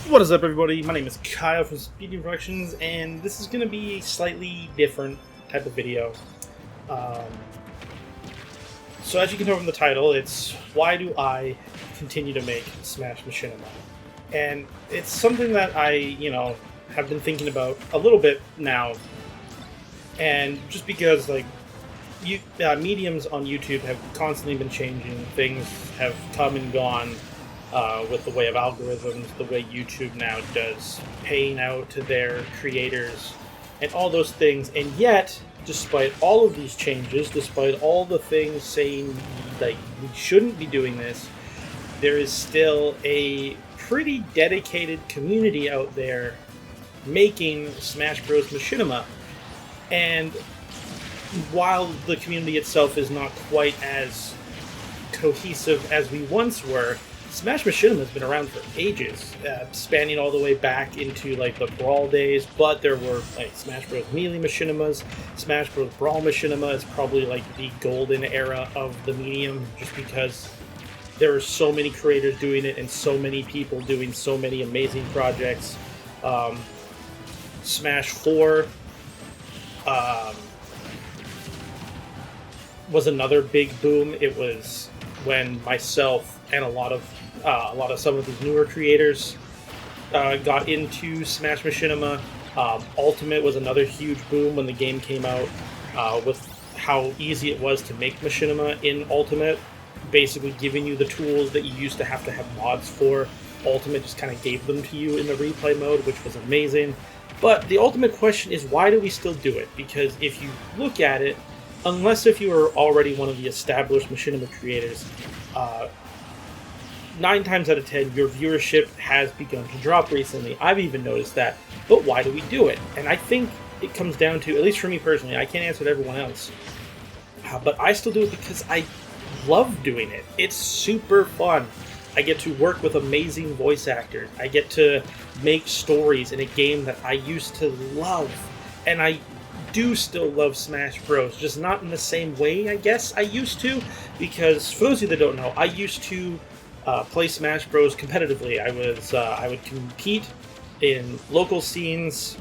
What is up, everybody? My name is Kyle from Speedy Productions, and this is going to be a slightly different type of video. Um, so as you can tell from the title, it's why do I continue to make Smash Machinima? And it's something that I, have been thinking about a little bit now. And just because, mediums on YouTube have constantly been changing, things have come and gone. With the way of algorithms, the way YouTube now does paying out to their creators, and all those things. And yet, despite all of these changes, despite all the things saying we shouldn't be doing this, there is still a pretty dedicated community out there making Smash Bros. Machinima. And while the community itself is not quite as cohesive as we once were, Smash Machinima has been around for ages, spanning all the way back into the Brawl days. But there were Smash Bros. Melee Machinimas. Smash Bros. Brawl Machinima is probably the golden era of the medium, just because there are so many creators doing it and so many people doing so many amazing projects. Smash 4 was another big boom. It was when myself and a lot of some of these newer creators got into Smash Machinima. Ultimate was another huge boom when the game came out, with how easy it was to make Machinima in Ultimate, basically giving you the tools that you used to have mods for. Ultimate just kind of gave them to you in the replay mode, which was amazing. But the ultimate question is, why do we still do it? Because if you look at it, unless if you are already one of the established Machinima creators, 9 times out of 10, your viewership has begun to drop recently. I've even noticed that. But why do we do it? And I think it comes down to, at least for me personally, I can't answer to everyone else, but I still do it because I love doing it. It's super fun. I get to work with amazing voice actors. I get to make stories in a game that I used to love. And I do still love Smash Bros. Just not in the same way, I guess, I used to. Because, for those of you that don't know, I used to play Smash Bros. Competitively. I would compete in local scenes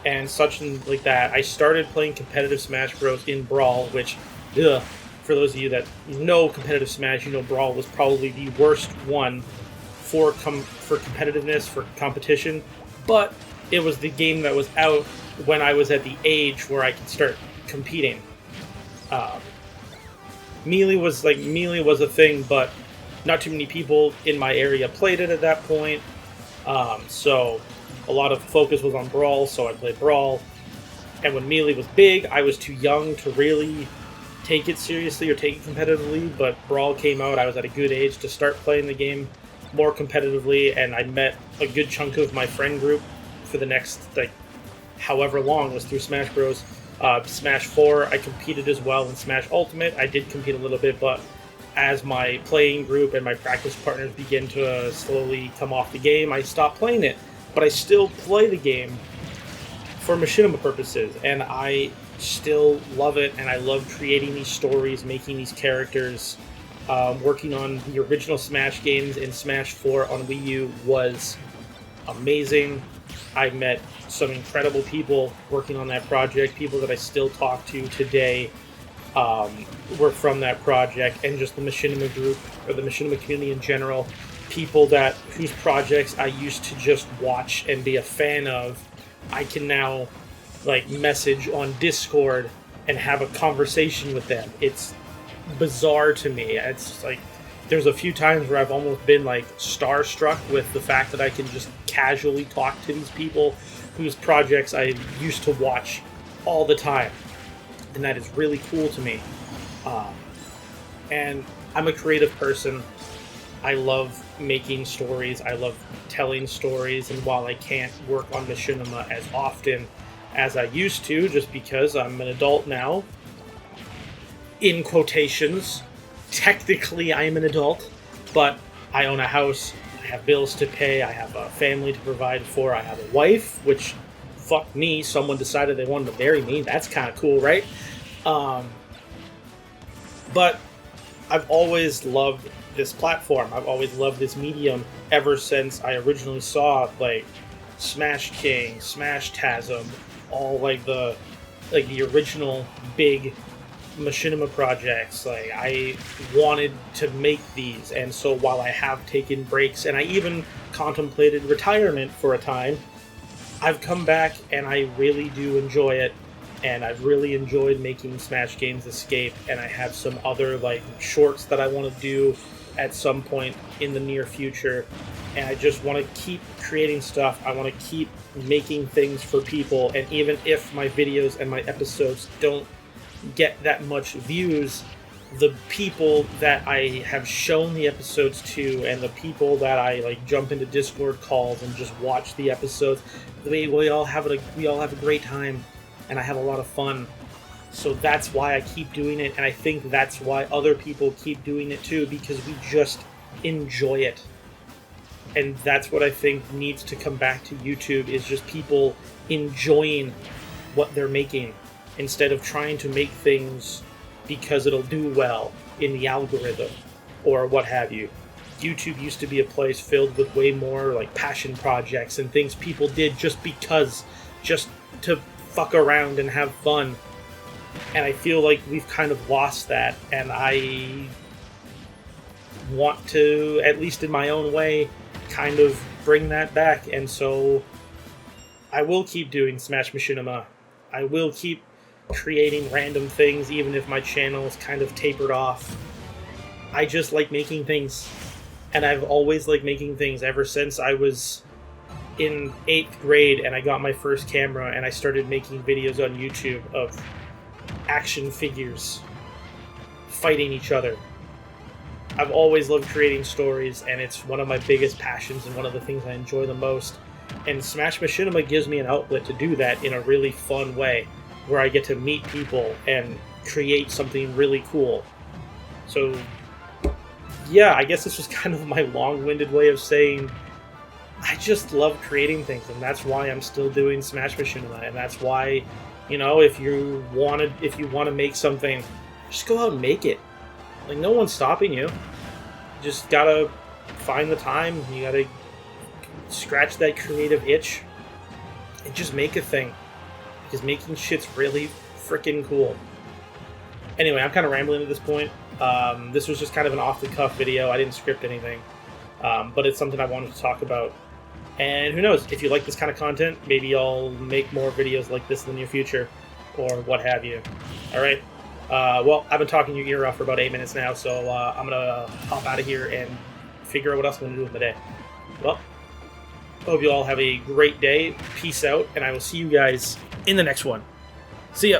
and such and like that. I started playing competitive Smash Bros. In Brawl, which, for those of you that know competitive Smash, Brawl was probably the worst one for competitiveness, for competition. But it was the game that was out when I was at the age where I could start competing. Melee was a thing, but not too many people in my area played it at that point. So a lot of focus was on Brawl, so I played Brawl. And when Melee was big, I was too young to really take it seriously or take it competitively, but Brawl came out. I was at a good age to start playing the game more competitively, and I met a good chunk of my friend group for the next, however long was through Smash Bros. Smash 4, I competed as well. In Smash Ultimate, I did compete a little bit, but as my playing group and my practice partners begin to slowly come off the game, I stopped playing it. But I still play the game for Machinima purposes, and I still love it, and I love creating these stories, making these characters. Working on the original Smash games in Smash 4 on Wii U was amazing. I met some incredible people working on that project, people that I still talk to today. Were from that project, and just the Machinima group, or the Machinima community in general, people whose projects I used to just watch and be a fan of, I can now message on Discord and have a conversation with them. It's bizarre to me. It's there's a few times where I've almost been starstruck with the fact that I can just casually talk to these people whose projects I used to watch all the time. And that is really cool to me. And I'm a creative person. I love making stories. I love telling stories. And while I can't work on Machinima as often as I used to, just because I'm an adult now, in quotations, technically I am an adult, but I own a house, I have bills to pay, I have a family to provide for, I have a wife, which, fuck me, someone decided they wanted to marry me. That's kind of cool, right? But I've always loved this platform. I've always loved this medium ever since I originally saw like Smash King, Smash Tasm, all like the original big Machinima projects. Like, I wanted to make these, and so while I have taken breaks and I even contemplated retirement for a time, I've come back and I really do enjoy it, and I've really enjoyed making Smash Games Escape, and I have some other like shorts that I want to do at some point in the near future, and I just want to keep creating stuff. I want to keep making things for people, and even if my videos and my episodes don't get that much views, the people that I have shown the episodes to and the people that I like jump into Discord calls and just watch the episodes, we all have a great time, and I have a lot of fun. So that's why I keep doing it, and I think that's why other people keep doing it too, because we just enjoy it. And that's what I think needs to come back to YouTube, is just people enjoying what they're making, instead of trying to make things because it'll do well in the algorithm or what have you. YouTube used to be a place filled with way more like passion projects and things people did just to fuck around and have fun. And I feel like we've kind of lost that, and I want to, at least in my own way, kind of bring that back. And so I will keep doing Smash Machinima. I will keep creating random things, even if my channel is kind of tapered off. I just like making things, and I've always liked making things ever since I was in 8th grade and I got my first camera and I started making videos on YouTube of action figures fighting each other. I've always loved creating stories, and it's one of my biggest passions and one of the things I enjoy the most. And Smash Machinima gives me an outlet to do that in a really fun way, where I get to meet people and create something really cool. So, yeah, I guess this was kind of my long-winded way of saying I just love creating things, and that's why I'm still doing Smash Machinima, and that's why, you know, if you want to make something, just go out and make it. Like, no one's stopping you. You just gotta find the time. You gotta scratch that creative itch and just make a thing, because making shit's really freaking cool. Anyway, I'm kind of rambling at this point. This was just kind of an off-the-cuff video. I didn't script anything, but it's something I wanted to talk about. And who knows, if you like this kind of content, maybe I'll make more videos like this in the near future, or what have you. Alright, well, I've been talking your ear off for about 8 minutes now, so I'm gonna hop out of here and figure out what else I'm gonna do with the day. Well, hope you all have a great day. Peace out, and I will see you guys in the next one. See ya!